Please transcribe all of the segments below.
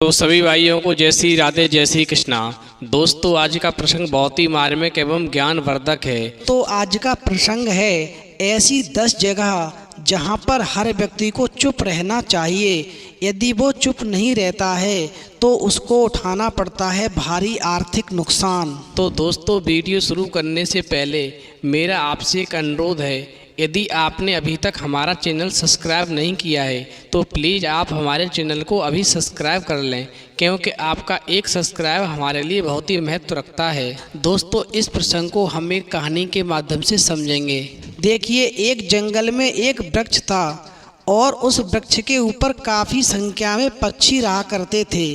तो सभी भाइयों को जय श्री राधे जय श्री कृष्णा। दोस्तों आज का प्रसंग बहुत ही मार्मिक एवं ज्ञानवर्धक है। तो आज का प्रसंग है ऐसी 10 जगह जहां पर हर व्यक्ति को चुप रहना चाहिए। यदि वो चुप नहीं रहता है तो उसको उठाना पड़ता है भारी आर्थिक नुकसान। तो दोस्तों वीडियो शुरू करने से पहले मेरा आपसे एक अनुरोध है, यदि आपने अभी तक हमारा चैनल सब्सक्राइब नहीं किया है तो प्लीज़ आप हमारे चैनल को अभी सब्सक्राइब कर लें, क्योंकि आपका एक सब्सक्राइब हमारे लिए बहुत ही महत्व रखता है। दोस्तों इस प्रसंग को हम एक कहानी के माध्यम से समझेंगे। देखिए, एक जंगल में एक वृक्ष था और उस वृक्ष के ऊपर काफ़ी संख्या में पक्षी रहा करते थे।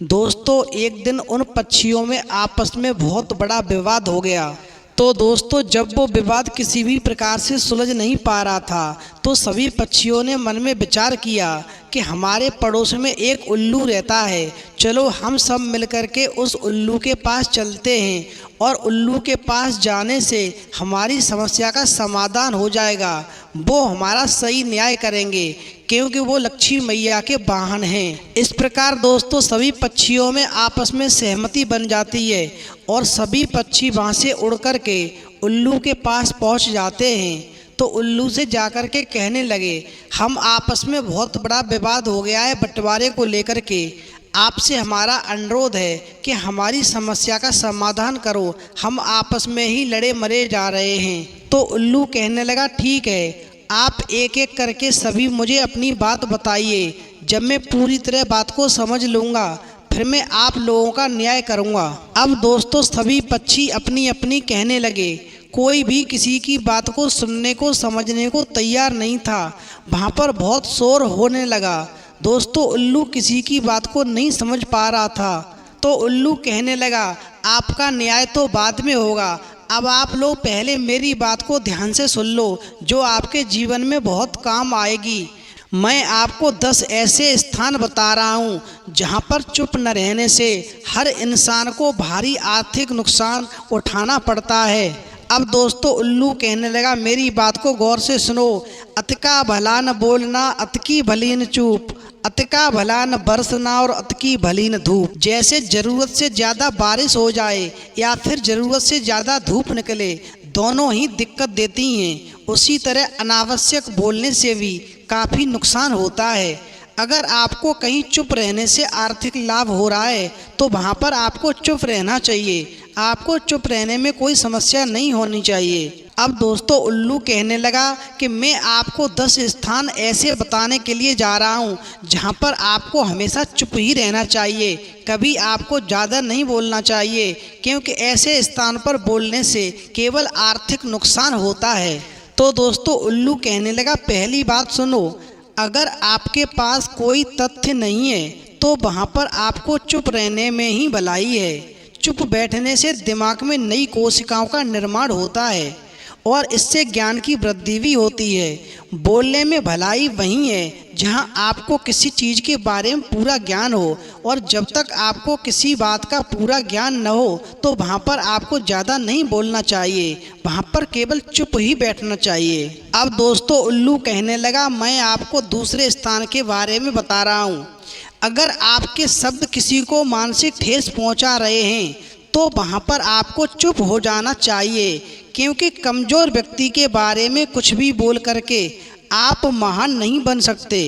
दोस्तों एक दिन उन पक्षियों में आपस में बहुत बड़ा विवाद हो गया। तो दोस्तों जब वो विवाद किसी भी प्रकार से सुलझ नहीं पा रहा था तो सभी पक्षियों ने मन में विचार किया कि हमारे पड़ोस में एक उल्लू रहता है, चलो हम सब मिलकर के उस उल्लू के पास चलते हैं और उल्लू के पास जाने से हमारी समस्या का समाधान हो जाएगा। वो हमारा सही न्याय करेंगे क्योंकि वो लक्ष्मी मैया के वाहन हैं। इस प्रकार दोस्तों सभी पक्षियों में आपस में सहमति बन जाती है और सभी पक्षी वहाँ से उड़ कर के उल्लू के पास पहुँच जाते हैं। तो उल्लू से जाकर के कहने लगे, हम आपस में बहुत बड़ा विवाद हो गया है बंटवारे को लेकर के। आपसे हमारा अनुरोध है कि हमारी समस्या का समाधान करो, हम आपस में ही लड़े मरे जा रहे हैं। तो उल्लू कहने लगा, ठीक है, आप एक एक करके सभी मुझे अपनी बात बताइए। जब मैं पूरी तरह बात को समझ लूँगा फिर मैं आप लोगों का न्याय करूँगा। अब दोस्तों सभी पक्षी अपनी अपनी कहने लगे। कोई भी किसी की बात को सुनने को समझने को तैयार नहीं था। वहाँ पर बहुत शोर होने लगा। दोस्तों उल्लू किसी की बात को नहीं समझ पा रहा था। तो उल्लू कहने लगा, आपका न्याय तो बाद में होगा, अब आप लोग पहले मेरी बात को ध्यान से सुन लो जो आपके जीवन में बहुत काम आएगी। मैं आपको 10 ऐसे स्थान बता रहा हूँ जहाँ पर चुप न रहने से हर इंसान को भारी आर्थिक नुकसान उठाना पड़ता है। अब दोस्तों उल्लू कहने लगा, मेरी बात को गौर से सुनो। अतका भला न बोलना, अतकी भली न चूप, अतका भला न बरसना और अतकी भली न धूप। जैसे ज़रूरत से ज़्यादा बारिश हो जाए या फिर ज़रूरत से ज़्यादा धूप निकले, दोनों ही दिक्कत देती हैं, उसी तरह अनावश्यक बोलने से भी काफ़ी नुकसान होता है। अगर आपको कहीं चुप रहने से आर्थिक लाभ हो रहा है तो वहाँ पर आपको चुप रहना चाहिए। आपको चुप रहने में कोई समस्या नहीं होनी चाहिए। अब दोस्तों उल्लू कहने लगा कि मैं आपको 10 स्थान ऐसे बताने के लिए जा रहा हूँ जहाँ पर आपको हमेशा चुप ही रहना चाहिए, कभी आपको ज़्यादा नहीं बोलना चाहिए, क्योंकि ऐसे स्थान पर बोलने से केवल आर्थिक नुकसान होता है। तो दोस्तों उल्लू कहने लगा, पहली बात सुनो, अगर आपके पास कोई तथ्य नहीं है तो वहाँ पर आपको चुप रहने में ही भलाई है। चुप बैठने से दिमाग में नई कोशिकाओं का निर्माण होता है और इससे ज्ञान की वृद्धि भी होती है। बोलने में भलाई वहीं है जहां आपको किसी चीज़ के बारे में पूरा ज्ञान हो, और जब तक आपको किसी बात का पूरा ज्ञान न हो तो वहां पर आपको ज़्यादा नहीं बोलना चाहिए, वहां पर केवल चुप ही बैठना चाहिए। अब दोस्तों उल्लू कहने लगा, मैं आपको दूसरे स्थान के बारे में बता रहा हूँ। अगर आपके शब्द किसी को मानसिक ठेस पहुँचा रहे हैं तो वहाँ पर आपको चुप हो जाना चाहिए, क्योंकि कमज़ोर व्यक्ति के बारे में कुछ भी बोल करके आप महान नहीं बन सकते।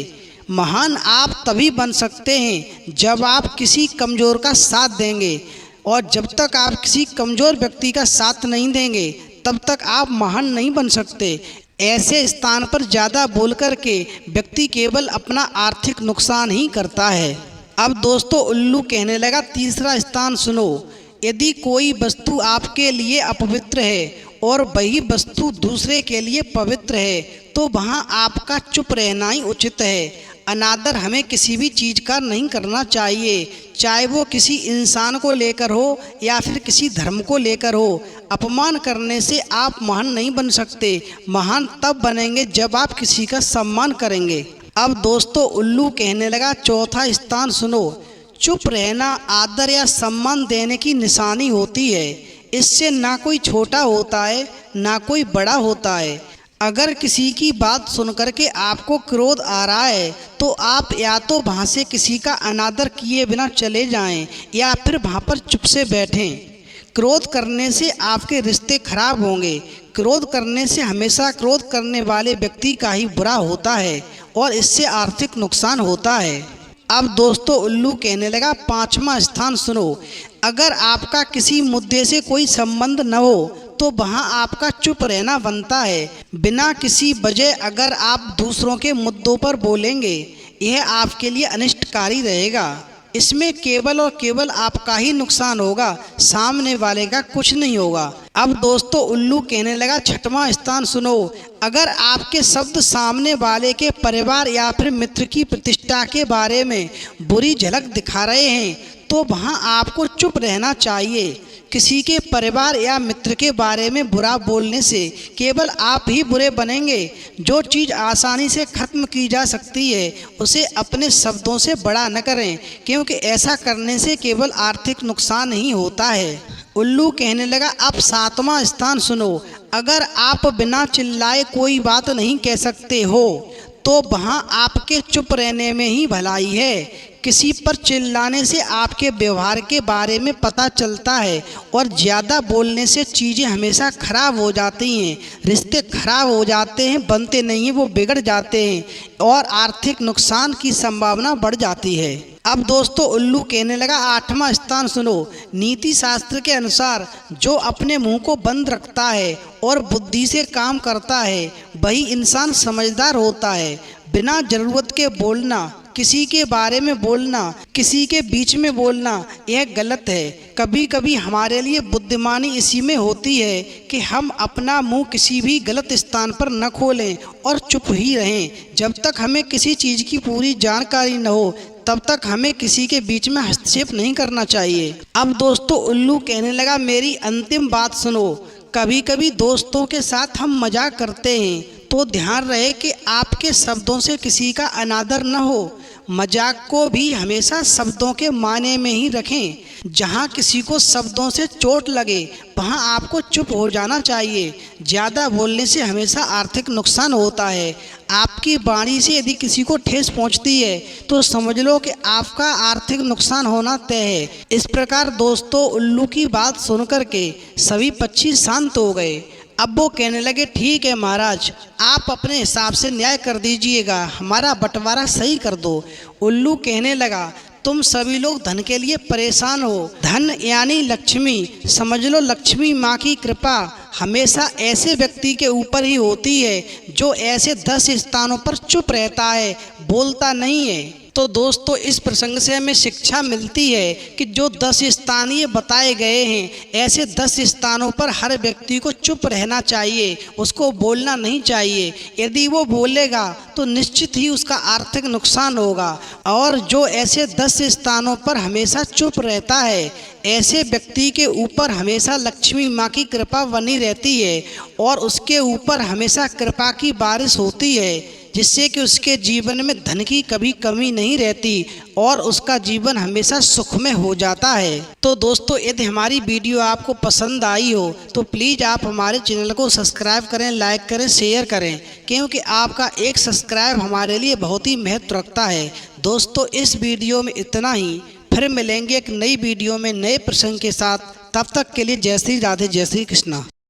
महान आप तभी बन सकते हैं जब आप किसी कमज़ोर का साथ देंगे, और जब तक आप किसी कमज़ोर व्यक्ति का साथ नहीं देंगे तब तक आप महान नहीं बन सकते। ऐसे स्थान पर ज़्यादा बोल कर के व्यक्ति केवल अपना आर्थिक नुकसान ही करता है। अब दोस्तों उल्लू कहने लगा, तीसरा स्थान सुनो। यदि कोई वस्तु आपके लिए अपवित्र है और वही वस्तु दूसरे के लिए पवित्र है तो वहाँ आपका चुप रहना ही उचित है। अनादर हमें किसी भी चीज़ का नहीं करना चाहिए, चाहे वो किसी इंसान को लेकर हो या फिर किसी धर्म को लेकर हो। अपमान करने से आप महान नहीं बन सकते। महान तब बनेंगे जब आप किसी का सम्मान करेंगे। अब दोस्तों उल्लू कहने लगा, चौथा स्थान सुनो। चुप रहना आदर या सम्मान देने की निशानी होती है। इससे ना कोई छोटा होता है ना कोई बड़ा होता है। अगर किसी की बात सुनकर के आपको क्रोध आ रहा है तो आप या तो वहाँ से किसी का अनादर किए बिना चले जाएं या फिर वहाँ पर चुप से बैठें। क्रोध करने से आपके रिश्ते खराब होंगे। क्रोध करने से हमेशा क्रोध करने वाले व्यक्ति का ही बुरा होता है और इससे आर्थिक नुकसान होता है। अब दोस्तों उल्लू कहने लगा, 5वां स्थान सुनो। अगर आपका किसी मुद्दे से कोई संबंध न हो तो वहाँ आपका चुप रहना बनता है। बिना किसी वजह अगर आप दूसरों के मुद्दों पर बोलेंगे, यह आपके लिए अनिष्टकारी रहेगा। इसमें केवल और केवल आपका ही नुकसान होगा, सामने वाले का कुछ नहीं होगा। अब दोस्तों उल्लू कहने लगा, 6वां स्थान सुनो। अगर आपके शब्द सामने वाले के परिवार या फिर मित्र की प्रतिष्ठा के बारे में बुरी झलक दिखा रहे हैं तो वहाँ आपको चुप रहना चाहिए। किसी के परिवार या मित्र के बारे में बुरा बोलने से केवल आप ही बुरे बनेंगे। जो चीज़ आसानी से ख़त्म की जा सकती है उसे अपने शब्दों से बड़ा न करें, क्योंकि ऐसा करने से केवल आर्थिक नुकसान ही होता है। उल्लू कहने लगा, अब 7वां स्थान सुनो। अगर आप बिना चिल्लाए कोई बात नहीं कह सकते हो तो वहाँ आपके चुप रहने में ही भलाई है। किसी पर चिल्लाने से आपके व्यवहार के बारे में पता चलता है और ज़्यादा बोलने से चीज़ें हमेशा खराब हो जाती हैं, रिश्ते खराब हो जाते हैं, बनते नहीं हैं, वो बिगड़ जाते हैं और आर्थिक नुकसान की संभावना बढ़ जाती है। अब दोस्तों उल्लू कहने लगा, 8वां स्थान सुनो। नीति शास्त्र के अनुसार जो अपने मुंह को बंद रखता है और बुद्धि से काम करता है वही इंसान समझदार होता है। बिना ज़रूरत के बोलना, किसी के बारे में बोलना, किसी के बीच में बोलना, यह गलत है। कभी कभी हमारे लिए बुद्धिमानी इसी में होती है कि हम अपना मुंह किसी भी गलत स्थान पर न खोलें और चुप ही रहें। जब तक हमें किसी चीज़ की पूरी जानकारी न हो तब तक हमें किसी के बीच में हस्तक्षेप नहीं करना चाहिए। अब दोस्तों उल्लू कहने लगा, मेरी अंतिम बात सुनो। कभी कभी दोस्तों के साथ हम मजाक करते हैं तो ध्यान रहे कि आपके शब्दों से किसी का अनादर न हो। मजाक को भी हमेशा शब्दों के मायने में ही रखें। जहाँ किसी को शब्दों से चोट लगे वहाँ आपको चुप हो जाना चाहिए। ज़्यादा बोलने से हमेशा आर्थिक नुकसान होता है। आपकी वाणी से यदि किसी को ठेस पहुँचती है तो समझ लो कि आपका आर्थिक नुकसान होना तय है। इस प्रकार दोस्तों उल्लू की बात सुनकर के सभी पक्षी शांत हो गए। अब वो कहने लगे, ठीक है महाराज, आप अपने हिसाब से न्याय कर दीजिएगा, हमारा बंटवारा सही कर दो। उल्लू कहने लगा, तुम सभी लोग धन के लिए परेशान हो। धन यानी लक्ष्मी, समझ लो लक्ष्मी माँ की कृपा हमेशा ऐसे व्यक्ति के ऊपर ही होती है जो ऐसे 10 स्थानों पर चुप रहता है, बोलता नहीं है। तो दोस्तों इस प्रसंग से हमें शिक्षा मिलती है कि जो 10 स्थान ये बताए गए हैं, ऐसे 10 स्थानों पर हर व्यक्ति को चुप रहना चाहिए, उसको बोलना नहीं चाहिए। यदि वो बोलेगा तो निश्चित ही उसका आर्थिक नुकसान होगा। और जो ऐसे 10 स्थानों पर हमेशा चुप रहता है, ऐसे व्यक्ति के ऊपर हमेशा लक्ष्मी माँ की कृपा बनी रहती है और उसके ऊपर हमेशा कृपा की बारिश होती है, जिससे कि उसके जीवन में धन की कभी कमी नहीं रहती और उसका जीवन हमेशा सुख में हो जाता है। तो दोस्तों यदि हमारी वीडियो आपको पसंद आई हो तो प्लीज़ आप हमारे चैनल को सब्सक्राइब करें, लाइक करें, शेयर करें, क्योंकि आपका एक सब्सक्राइब हमारे लिए बहुत ही महत्व रखता है। दोस्तों इस वीडियो में इतना ही, फिर मिलेंगे एक नई वीडियो में नए प्रसंग के साथ। तब तक के लिए जय श्री राधे, जय श्री कृष्णा।